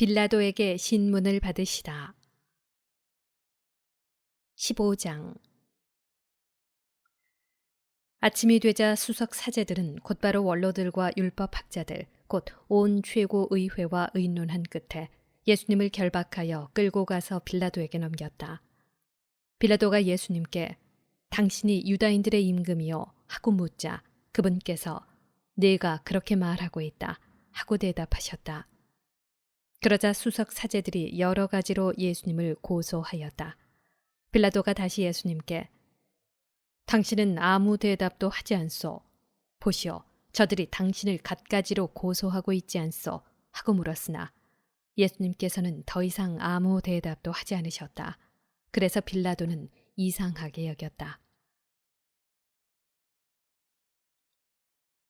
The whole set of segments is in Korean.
빌라도에게 신문을 받으시다. 15장. 아침이 되자 수석 사제들은 곧바로 원로들과 율법학자들 곧 온 최고 의회와 의논한 끝에 예수님을 결박하여 끌고 가서 빌라도에게 넘겼다. 빌라도가 예수님께 당신이 유다인들의 임금이요 하고 묻자 그분께서 네가 그렇게 말하고 있다 하고 대답하셨다. 그러자 수석 사제들이 여러 가지로 예수님을 고소하였다. 빌라도가 다시 예수님께 당신은 아무 대답도 하지 않소. 보시오, 저들이 당신을 갖가지로 고소하고 있지 않소 하고 물었으나 예수님께서는 더 이상 아무 대답도 하지 않으셨다. 그래서 빌라도는 이상하게 여겼다.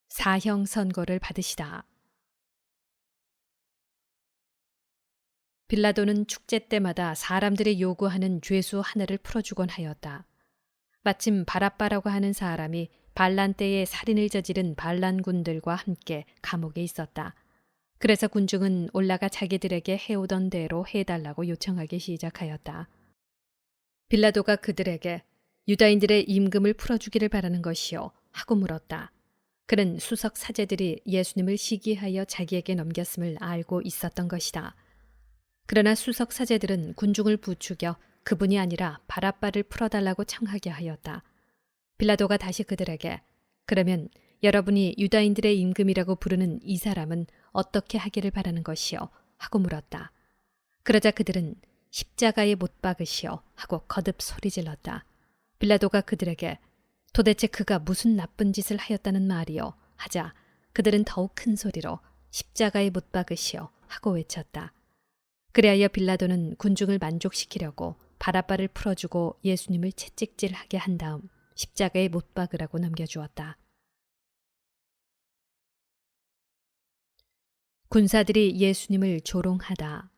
사형 선고를 받으시다. 빌라도는 축제 때마다 사람들이 요구하는 죄수 하나를 풀어주곤 하였다. 마침 바랍바라고 하는 사람이 반란 때에 살인을 저지른 반란군들과 함께 감옥에 있었다. 그래서 군중은 올라가 자기들에게 해오던 대로 해달라고 요청하기 시작하였다. 빌라도가 그들에게 유다인들의 임금을 풀어주기를 바라는 것이요 하고 물었다. 그는 수석 사제들이 예수님을 시기하여 자기에게 넘겼음을 알고 있었던 것이다. 그러나 수석 사제들은 군중을 부추겨 그분이 아니라 바랍바를 풀어달라고 청하게 하였다. 빌라도가 다시 그들에게 그러면 여러분이 유다인들의 임금이라고 부르는 이 사람은 어떻게 하기를 바라는 것이요 하고 물었다. 그러자 그들은 십자가에 못 박으시오 하고 거듭 소리질렀다. 빌라도가 그들에게 도대체 그가 무슨 나쁜 짓을 하였다는 말이요 하자 그들은 더욱 큰 소리로 십자가에 못 박으시오 하고 외쳤다. 그리하여 빌라도는 군중을 만족시키려고 바랍바를 풀어주고 예수님을 채찍질하게 한 다음 십자가에 못 박으라고 넘겨주었다. 군사들이 예수님을 조롱하다.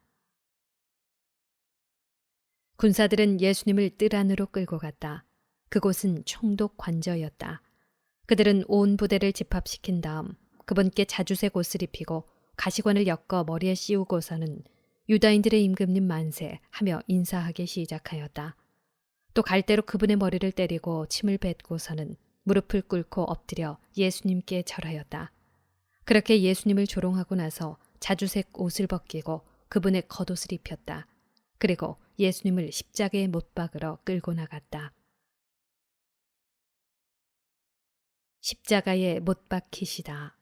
군사들은 예수님을 뜰 안으로 끌고 갔다. 그곳은 총독 관저였다. 그들은 온 부대를 집합시킨 다음 그분께 자주색 옷을 입히고 가시관을 엮어 머리에 씌우고서는 유다인들의 임금님 만세 하며 인사하기 시작하였다. 또 갈대로 그분의 머리를 때리고 침을 뱉고서는 무릎을 꿇고 엎드려 예수님께 절하였다. 그렇게 예수님을 조롱하고 나서 자주색 옷을 벗기고 그분의 겉옷을 입혔다. 그리고 예수님을 십자가에 못 박으러 끌고 나갔다. 십자가에 못 박히시다.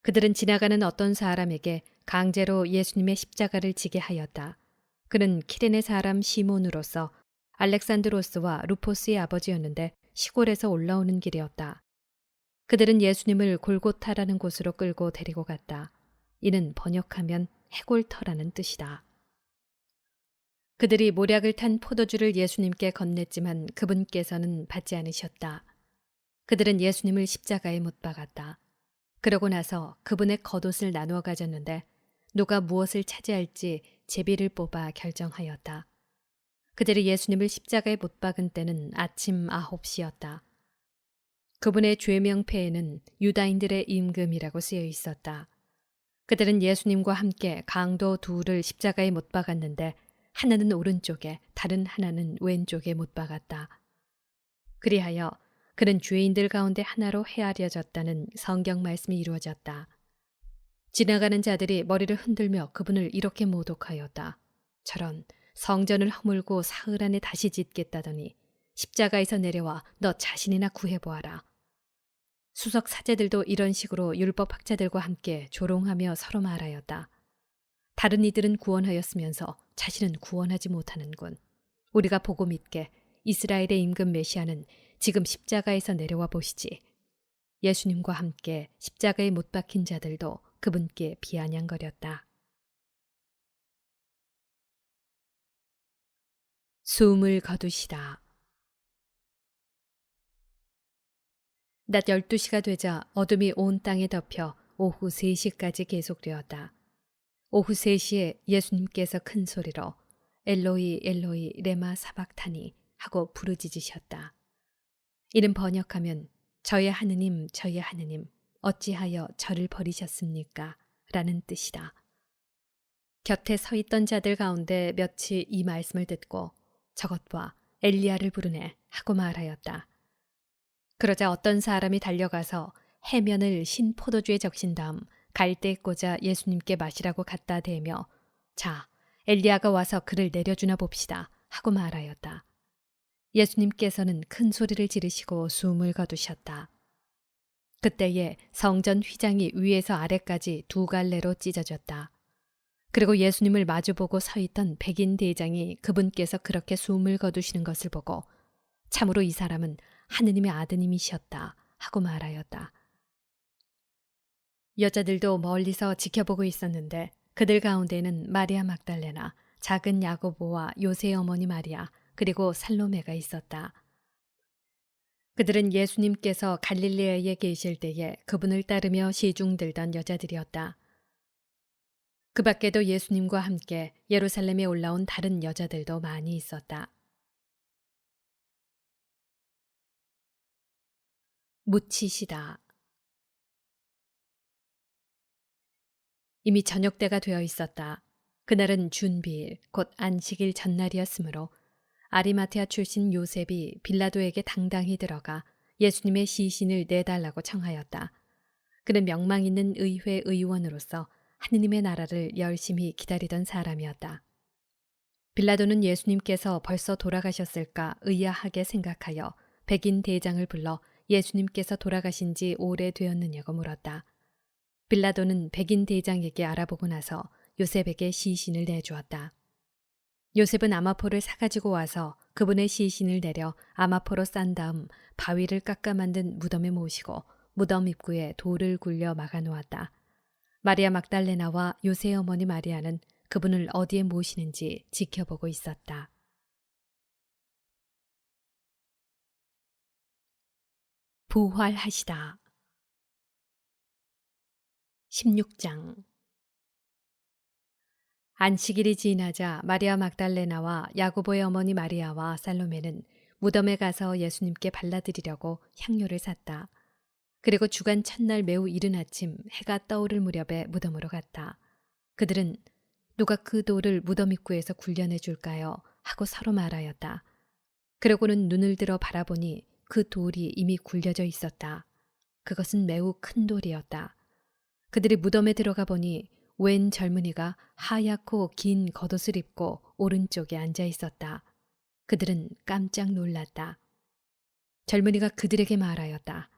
그들은 지나가는 어떤 사람에게 강제로 예수님의 십자가를 지게 하였다. 그는 키레네 사람 시몬으로서 알렉산드로스와 루포스의 아버지였는데 시골에서 올라오는 길이었다. 그들은 예수님을 골고타라는 곳으로 끌고 데리고 갔다. 이는 번역하면 해골터라는 뜻이다. 그들이 모략을 탄 포도주를 예수님께 건넸지만 그분께서는 받지 않으셨다. 그들은 예수님을 십자가에 못 박았다. 그러고 나서 그분의 겉옷을 나누어 가졌는데 누가 무엇을 차지할지 제비를 뽑아 결정하였다. 그들이 예수님을 십자가에 못 박은 때는 아침 9시였다. 그분의 죄명패에는 유다인들의 임금이라고 쓰여 있었다. 그들은 예수님과 함께 강도 둘을 십자가에 못 박았는데 하나는 오른쪽에 다른 하나는 왼쪽에 못 박았다. 그리하여 그는 죄인들 가운데 하나로 헤아려졌다는 성경 말씀이 이루어졌다. 지나가는 자들이 머리를 흔들며 그분을 이렇게 모독하였다. 저런 성전을 허물고 사흘 안에 다시 짓겠다더니 십자가에서 내려와 너 자신이나 구해보아라. 수석 사제들도 이런 식으로 율법학자들과 함께 조롱하며 서로 말하였다. 다른 이들은 구원하였으면서 자신은 구원하지 못하는군. 우리가 보고 믿게 이스라엘의 임금 메시아는 지금 십자가에서 내려와 보시지. 예수님과 함께 십자가에 못 박힌 자들도 그분께 비아냥거렸다. 숨을 거두시다. 낮 12시가 되자 어둠이 온 땅에 덮여 오후 3시까지 계속되었다. 오후 3시에 예수님께서 큰 소리로 엘로이 엘로이 레마 사박타니 하고 부르짖으셨다. 이는 번역하면 저의 하느님 어찌하여 저를 버리셨습니까? 라는 뜻이다. 곁에 서 있던 자들 가운데 몇이 이 말씀을 듣고 저것 봐, 엘리야를 부르네 하고 말하였다. 그러자 어떤 사람이 달려가서 해면을 신 포도주에 적신 다음 갈대에 꽂아 예수님께 마시라고 갖다 대며 자, 엘리야가 와서 그를 내려주나 봅시다 하고 말하였다. 예수님께서는 큰 소리를 지르시고 숨을 거두셨다. 그때에 성전 휘장이 위에서 아래까지 두 갈래로 찢어졌다. 그리고 예수님을 마주보고 서 있던 백인 대장이 그분께서 그렇게 숨을 거두시는 것을 보고 참으로 이 사람은 하느님의 아드님이셨다 하고 말하였다. 여자들도 멀리서 지켜보고 있었는데 그들 가운데는 마리아 막달레나, 작은 야고보와 요새의 어머니 마리아, 그리고 살로메가 있었다. 그들은 예수님께서 갈릴레아에 계실 때에 그분을 따르며 시중들던 여자들이었다. 그 밖에도 예수님과 함께 예루살렘에 올라온 다른 여자들도 많이 있었다. 묻히시다. 이미 저녁 때가 되어 있었다. 그날은 준비일, 곧 안식일 전날이었으므로 아리마테아 출신 요셉이 빌라도에게 당당히 들어가 예수님의 시신을 내달라고 청하였다. 그는 명망 있는 의회 의원으로서 하느님의 나라를 열심히 기다리던 사람이었다. 빌라도는 예수님께서 벌써 돌아가셨을까 의아하게 생각하여 백인 대장을 불러 예수님께서 돌아가신 지 오래되었느냐고 물었다. 빌라도는 백인 대장에게 알아보고 나서 요셉에게 시신을 내주었다. 요셉은 아마포를 사가지고 와서 그분의 시신을 내려 아마포로 싼 다음 바위를 깎아 만든 무덤에 모시고 무덤 입구에 돌을 굴려 막아 놓았다. 마리아 막달레나와 요새의 어머니 마리아는 그분을 어디에 모시는지 지켜보고 있었다. 부활하시다. 16장. 안식일이 지나자 마리아 막달레나와 야고보의 어머니 마리아와 살로메는 무덤에 가서 예수님께 발라드리려고 향료를 샀다. 그리고 주간 첫날 매우 이른 아침 해가 떠오를 무렵에 무덤으로 갔다. 그들은 누가 그 돌을 무덤 입구에서 굴려내 줄까요? 하고 서로 말하였다. 그러고는 눈을 들어 바라보니 그 돌이 이미 굴려져 있었다. 그것은 매우 큰 돌이었다. 그들이 무덤에 들어가 보니 웬 젊은이가 하얗고 긴 겉옷을 입고 오른쪽에 앉아 있었다. 그들은 깜짝 놀랐다. 젊은이가 그들에게 말하였다.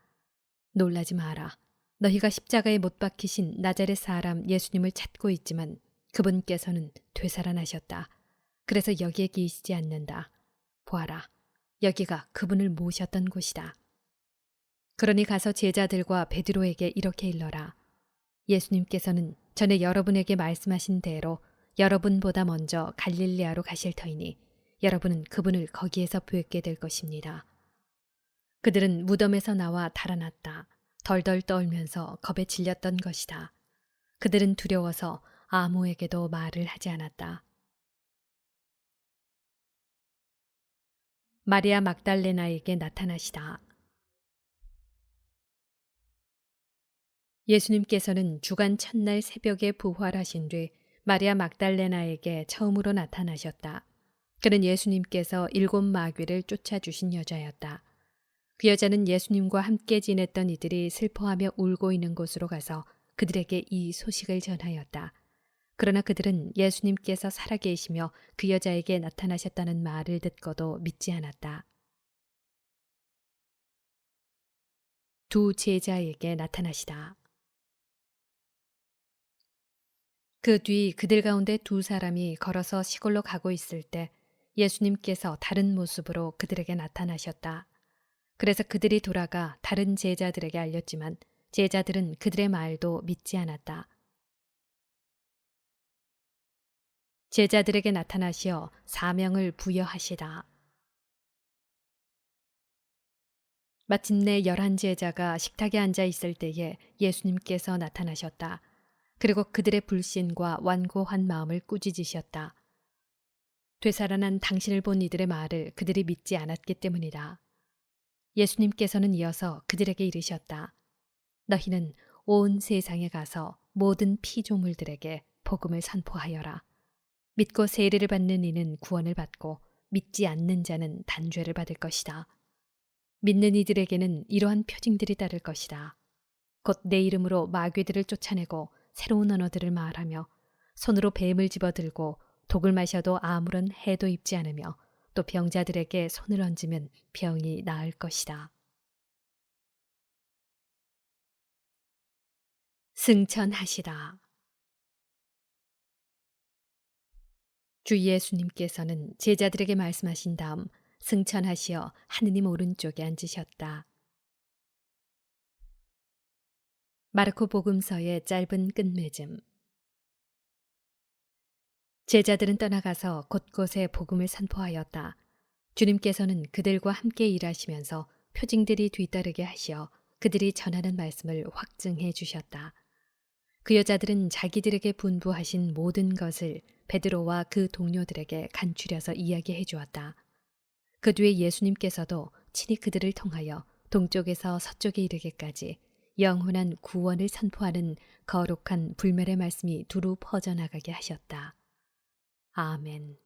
놀라지 마라. 너희가 십자가에 못 박히신 나자렛 사람 예수님을 찾고 있지만 그분께서는 되살아나셨다. 그래서 여기에 계시지 않는다. 보아라. 여기가 그분을 모셨던 곳이다. 그러니 가서 제자들과 베드로에게 이렇게 일러라. 예수님께서는 전에 여러분에게 말씀하신 대로 여러분보다 먼저 갈릴레아로 가실 터이니 여러분은 그분을 거기에서 뵙게 될 것입니다. 그들은 무덤에서 나와 달아났다. 덜덜 떨면서 겁에 질렸던 것이다. 그들은 두려워서 아무에게도 말을 하지 않았다. 마리아 막달레나에게 나타나시다. 예수님께서는 주간 첫날 새벽에 부활하신 뒤 마리아 막달레나에게 처음으로 나타나셨다. 그는 예수님께서 7 마귀를 쫓아주신 여자였다. 그 여자는 예수님과 함께 지냈던 이들이 슬퍼하며 울고 있는 곳으로 가서 그들에게 이 소식을 전하였다. 그러나 그들은 예수님께서 살아계시며 그 여자에게 나타나셨다는 말을 듣고도 믿지 않았다. 두 제자에게 나타나시다. 그 뒤 그들 가운데 두 사람이 걸어서 시골로 가고 있을 때 예수님께서 다른 모습으로 그들에게 나타나셨다. 그래서 그들이 돌아가 다른 제자들에게 알렸지만 제자들은 그들의 말도 믿지 않았다. 제자들에게 나타나시어 사명을 부여하시다. 마침내 11제자가 식탁에 앉아 있을 때에 예수님께서 나타나셨다. 그리고 그들의 불신과 완고한 마음을 꾸짖으셨다. 되살아난 당신을 본 이들의 말을 그들이 믿지 않았기 때문이다. 예수님께서는 이어서 그들에게 이르셨다. 너희는 온 세상에 가서 모든 피조물들에게 복음을 선포하여라. 믿고 세례를 받는 이는 구원을 받고 믿지 않는 자는 단죄를 받을 것이다. 믿는 이들에게는 이러한 표징들이 따를 것이다. 곧 내 이름으로 마귀들을 쫓아내고 새로운 언어들을 말하며 손으로 뱀을 집어들고 독을 마셔도 아무런 해도 입지 않으며 또 병자들에게 손을 얹으면 병이 나을 것이다. 승천하시다. 주 예수님께서는 제자들에게 말씀하신 다음 승천하시어 하느님 오른쪽에 앉으셨다. 마르코 복음서의 짧은 끝맺음. 제자들은 떠나가서 곳곳에 복음을 선포하였다. 주님께서는 그들과 함께 일하시면서 표징들이 뒤따르게 하시어 그들이 전하는 말씀을 확증해 주셨다. 그 여자들은 자기들에게 분부하신 모든 것을 베드로와 그 동료들에게 간추려서 이야기해 주었다. 그 뒤에 예수님께서도 친히 그들을 통하여 동쪽에서 서쪽에 이르기까지 영원한 구원을 선포하는 거룩한 불멸의 말씀이 두루 퍼져나가게 하셨다. 아멘.